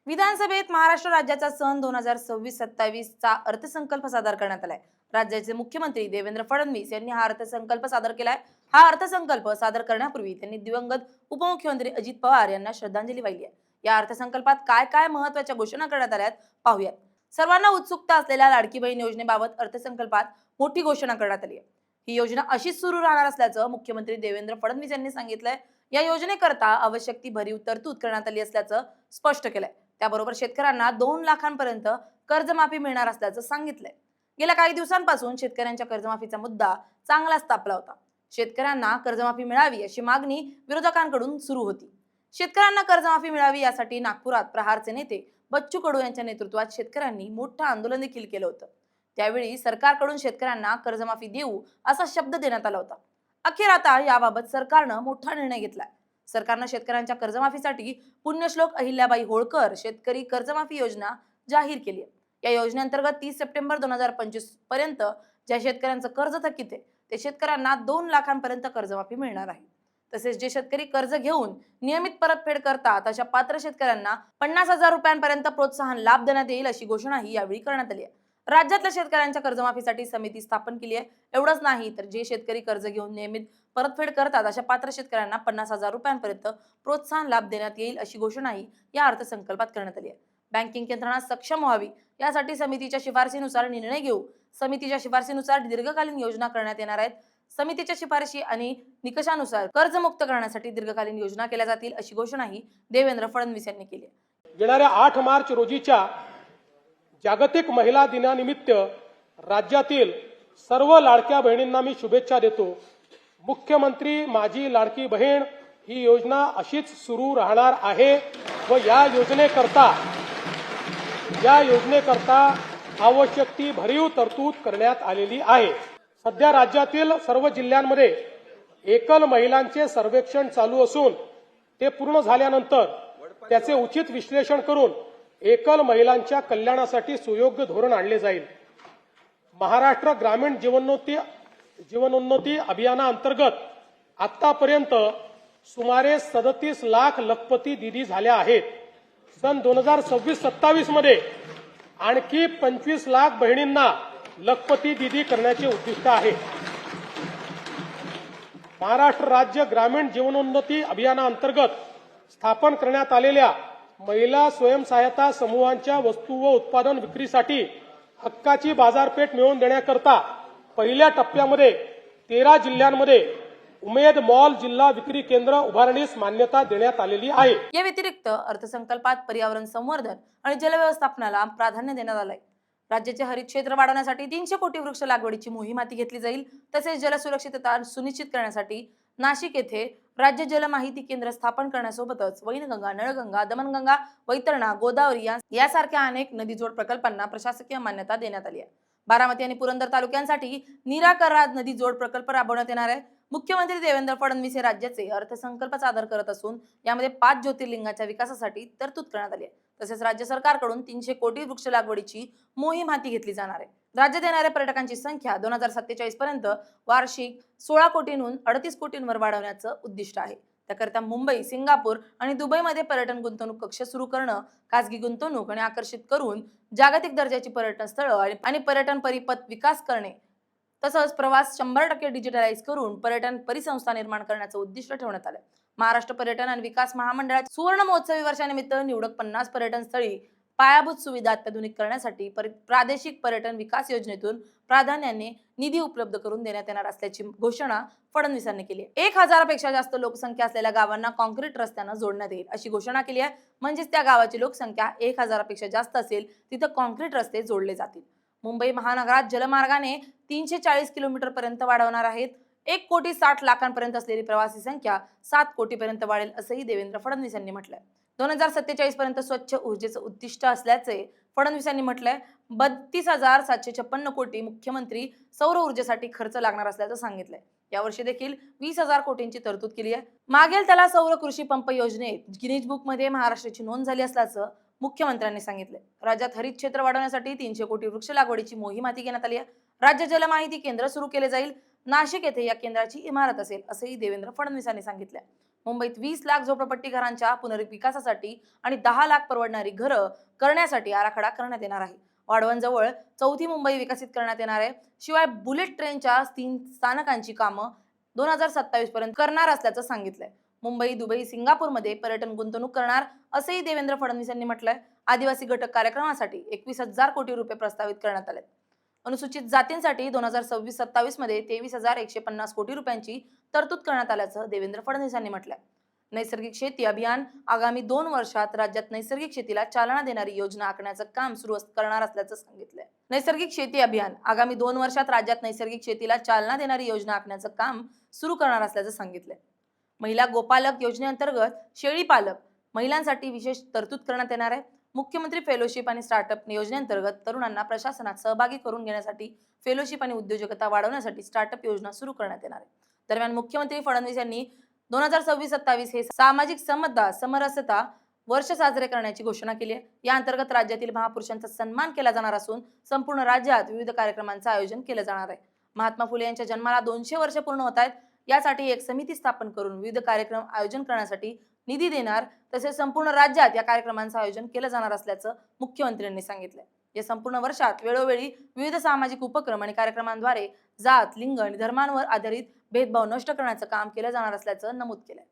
विधानसभेत महाराष्ट्र राज्याचा सन 2026-27 चा अर्थसंकल्प सादर करण्यात आलाय। राज्याचे मुख्यमंत्री देवेंद्र फडणवीस यांनी हा अर्थसंकल्प सादर केलाय। हा अर्थसंकल्प सादर करण्यापूर्वी त्यांनी दिवंगत उपमुख्यमंत्री अजित पवार यांना श्रद्धांजली वाहिली आहे। या अर्थसंकल्पात काय काय महत्त्वाच्या घोषणा करण्यात आल्यात पाहूयात। सर्वांना उत्सुकता असलेल्या लाडकी बहीण योजनेबाबत अर्थसंकल्पात मोठी घोषणा करण्यात आली आहे। ही योजना अशीच सुरू राहणार असल्याचं मुख्यमंत्री देवेंद्र फडणवीस यांनी सांगितलंय। या योजनेकरता आवश्यक ती भरीव तरतूद करण्यात आली असल्याचं स्पष्ट केलंय। त्याबरोबर शेतकऱ्यांना 2 लाखांपर्यंत कर्जमाफी मिळणार असल्याचं सांगितलंय। गेल्या काही दिवसांपासून शेतकऱ्यांच्या कर्जमाफीचा मुद्दा चांगलाच तापला होता। शेतकऱ्यांना कर्जमाफी मिळावी अशी मागणी विरोधकांकडून सुरू होती। शेतकऱ्यांना कर्जमाफी मिळावी यासाठी नागपुरात प्रहारचे नेते बच्चू कडू यांच्या नेतृत्वात शेतकऱ्यांनी मोठं आंदोलन देखील केलं होतं। त्यावेळी सरकारकडून शेतकऱ्यांना कर्जमाफी देऊ असा शब्द देण्यात आला होता। अखेर आता याबाबत सरकारनं मोठा निर्णय घेतलाय। सरकारनं शेतकऱ्यांच्या कर्जमाफीसाठी पुण्यश्लोक अहिल्याबाई होळकर शेतकरी कर्जमाफी योजना जाहीर केली आहे। या योजनेअंतर्गत 30 सप्टेंबर 2025 पर्यंत ज्या शेतकऱ्यांचं कर्ज थकीत आहे ते शेतकऱ्यांना 2 लाखांपर्यंत कर्जमाफी मिळणार आहे। तसेच जे शेतकरी कर्ज घेऊन नियमित परतफेड करतात अशा पात्र शेतकऱ्यांना 50,000 रुपयांपर्यंत प्रोत्साहन लाभ देण्यात येईल अशी घोषणाही यावेळी करण्यात आली आहे। राज्यातल्या शेतकऱ्यांच्या कर्जमाफीसाठी समिती स्थापन केली आहे। एवढंच नाही तर जे शेतकरी कर्ज घेऊन नियमित परतफेड करतात अशा पात्र शेतकऱ्यांना 50,000 रुपयांपर्यंत प्रोत्साहन लाभ देण्यात येईल अशी घोषणाही या अर्थसंकल्पात करण्यात आली आहे। बँकिंग यंत्रणा सक्षम व्हावी यासाठी समितीच्या शिफारसीनुसार निर्णय घेऊ। समितीच्या शिफारसीनुसार दीर्घकालीन योजना करण्यात येणार आहेत। समितीच्या शिफारशी आणि निकषानुसार कर्जमुक्त करण्यासाठी दीर्घकालीन योजना केल्या जातील अशी घोषणाही देवेंद्र फडणवीस यांनी केली आहे। येणाऱ्या 8 मार्च रोजीच्या जागतिक महिला दिनानिमित्त राज्यातील सर्व लाडक्या बहिणींना मी शुभेच्छा देतो। मुख्यमंत्री माझी लाडकी बहीण ही योजना अशीच सुरू राहणार आहे व या योजनेकरता आवश्यक ती भरीव तरतूद करण्यात आलेली आहे। सध्या राज्यातील सर्व जिल्ह्यांमध्ये एकल महिलांचे सर्वेक्षण चालू असून ते पूर्ण झाल्यानंतर त्याचे उचित विश्लेषण करून एकल महिलांच्या कल्याणासाठी सुयोग्य धोरण आणले जाईल। महाराष्ट्र ग्रामीण जीवनोन्नती अभियानाअंतर्गत आतापर्यंत सुमारे 37 लाख लखपती दीदी झाल्या आहेत। सन 2026-27 मध्ये आणखी 25 लाख बहिणींना लखपती दीदी करण्याचे उद्दिष्ट आहे। महाराष्ट्र राज्य ग्रामीण जीवनोन्नती अभियानाअंतर्गत स्थापन करण्यात आलेल्या महिला स्वयंसहायता समूहांच्या वस्तू व उत्पादन विक्रीसाठी हक्काची बाजारपेठ मिळवून देण्याकरता पहिल्या टप्प्यामध्ये 13 जिल्ह्यांमध्ये उमेद मॉल जिल्हा विक्री केंद्र उभारणीस मान्यता देण्यात आलेली आहे। या व्यतिरिक्त अर्थसंकल्पात पर्यावरण संवर्धन आणि जलव्यवस्थापनाला प्राधान्य देण्यात आलंय। राज्याचे हरित क्षेत्र वाढवण्यासाठी 300 कोटी वृक्ष लागवडीची मोहीम हाती घेतली जाईल। तसेच जलसुरक्षितता सुनिश्चित करण्यासाठी नाशिक येथे राज्य जल माहिती केंद्र स्थापन करण्यासोबतच वैनगंगा, नळगंगा, दमनगंगा, वैतरणा, गोदावरी यासारख्या अनेक नदीजोड प्रकल्पांना प्रशासकीय मान्यता देण्यात आली आहे। बारामती आणि पुरंदर तालुक्यांसाठी निराकरण नदीजोड प्रकल्प राबवण्यात येणार आहे। मुख्यमंत्री देवेंद्र फडणवीस हे राज्याचे अर्थसंकल्प सादर करत असून यामध्ये 5 ज्योतिर्लिंगाच्या विकासासाठी तरतूद करण्यात आली आहे। तसेच राज्य सरकारकडून 300 कोटी वृक्ष लागवडीची मोहीम हाती घेतली जाणार आहे। राज्यात येणाऱ्या पर्यटकांची संख्या 2047 पर्यंत वार्षिक 16 कोटींहून 38 कोटींवर वाढवण्याचं उद्दिष्ट आहे। त्याकरता मुंबई, सिंगापूर आणि दुबईमध्ये पर्यटन गुंतवणूक कक्ष सुरू करणं, खासगी गुंतवणूक आणि आकर्षित करून जागतिक दर्जाची पर्यटन स्थळं आणि पर्यटन परिपथ विकास करणे तसंच प्रवास 100% डिजिटलाइज करून पर्यटन परिसंस्था निर्माण करण्याचं उद्दिष्ट ठेवण्यात आलं। महाराष्ट्र पर्यटन आणि विकास महामंडळाच्या सुवर्ण महोत्सवी वर्षानिमित्त निवडक 50 पर्यटन स्थळी पायाभूत सुविधा अत्याधुनिक करण्यासाठी प्रादेशिक पर्यटन विकास योजनेतून प्राधान्याने निधी उपलब्ध करून देण्यात येणार असल्याची घोषणा फडणवीसांनी केली आहे। 1000 पेक्षा जास्त लोकसंख्या असलेल्या गावांना कॉन्क्रीट रस्त्यानं जोडण्यात येईल अशी घोषणा केली आहे। म्हणजेच त्या गावाची लोकसंख्या 1000 पेक्षा जास्त असेल तिथं कॉन्क्रीट रस्ते जोडले जातील। मुंबई महानगरात जलमार्गाने 340 किलोमीटर पर्यंत वाढवणार आहेत। 1,60,00,000 असलेली प्रवासी संख्या 7 कोटीपर्यंत वाढेल असंही देवेंद्र फडणवीस यांनी म्हटलंय। 2047 पर्यंत स्वच्छ ऊर्जेचं उद्दिष्ट असल्याचे फडणवीस यांनी म्हटलंय। 32,756 कोटी मुख्यमंत्री सौर ऊर्जेसाठी खर्च लागणार असल्याचं सांगितलंय। यावर्षी देखील 20,000 कोटींची तरतूद केली आहे। मागेल त्याला सौर कृषी पंप योजनेत गिनीज बुक मध्ये महाराष्ट्राची नोंद झाली असल्याचं मुख्यमंत्र्यांनी सांगितले। राज्यात हरित क्षेत्र वाढवण्यासाठी 300 कोटी वृक्ष लागवडीची मोहीम हाती घेण्यात आली आहे। राज्य जल माहिती केंद्र सुरू केले जाईल। नाशिक येथे या केंद्राची इमारत असेल असंही देवेंद्र फडणवीस यांनी सांगितले। मुंबईत 20 लाख झोपडपट्टी घरांच्या पुनर्विकासासाठी आणि 10 लाख परवडणारी घरं करण्यासाठी आराखडा करण्यात येणार आहे. वाढवणजवळ 4थी मुंबई विकसित करण्यात येणार आहे. शिवाय बुलेट ट्रेनच्या 3 स्थानकांची कामं 2027 पर्यंत करणार असल्याचं सांगितलंय. मुंबई, दुबई, सिंगापूरमध्ये पर्यटन गुंतवणूक करणार असंही देवेंद्र फडणवीस यांनी म्हटलंय. आदिवासी घटक कार्यक्रमासाठी 21,000 कोटी रुपये प्रस्तावित करण्यात आले. अनुसूचित जातींसाठी 2026-27 मध्ये 23,150 कोटी रुपयांची तरतूद करण्यात आल्याचं देवेंद्र फडणवीस यांनी म्हटलंय. नैसर्गिक शेती अभियान आगामी 2 वर्षात राज्यात नैसर्गिक शेतीला चालना देणारी योजना आखण्याचं काम सुरू करणार असल्याचं सांगितलंय. नैसर्गिक शेती अभियान आगामी 2 वर्षात राज्यात नैसर्गिक शेतीला चालना देणारी योजना आखण्याचं काम सुरू करणार असल्याचं सांगितलंय. महिला गोपालक योजनेअंतर्गत शेळी पालक महिलांसाठी विशेष तरतूद करण्यात येणार आहे. मुख्यमंत्री फेलोशिप आणि स्टार्टअप योजनेअंतर्गत तरुणांना प्रशासनात सहभागी करून घेण्यासाठी फेलोशिप आणि उद्योजकता वाढवण्यासाठी स्टार्टअप योजना सुरू करण्यात येणार आहे. दरम्यान मुख्यमंत्री फडणवीस यांनी 2026-27 हे सामाजिक समता समरसता वर्ष साजरे करण्याची घोषणा केली आहे. या अंतर्गत राज्यातील महापुरुषांचा सन्मान केला जाणार असून संपूर्ण राज्यात विविध कार्यक्रमांचं आयोजन केलं जाणार आहे. महात्मा फुले यांच्या जन्माला 200 वर्ष पूर्ण होत आहेत. यासाठी एक समिती स्थापन करून विविध कार्यक्रम आयोजन करण्यासाठी निधी देणार तसेच संपूर्ण राज्यात या कार्यक्रमांचं आयोजन केलं जाणार असल्याचं मुख्यमंत्र्यांनी सांगितलंय. या संपूर्ण वर्षात वेळोवेळी विविध सामाजिक उपक्रम आणि कार्यक्रमांद्वारे जात, लिंग आणि धर्मांवर आधारित भेदभाव नष्ट करण्याचं काम केलं जाणार असल्याचं नमूद केलंय.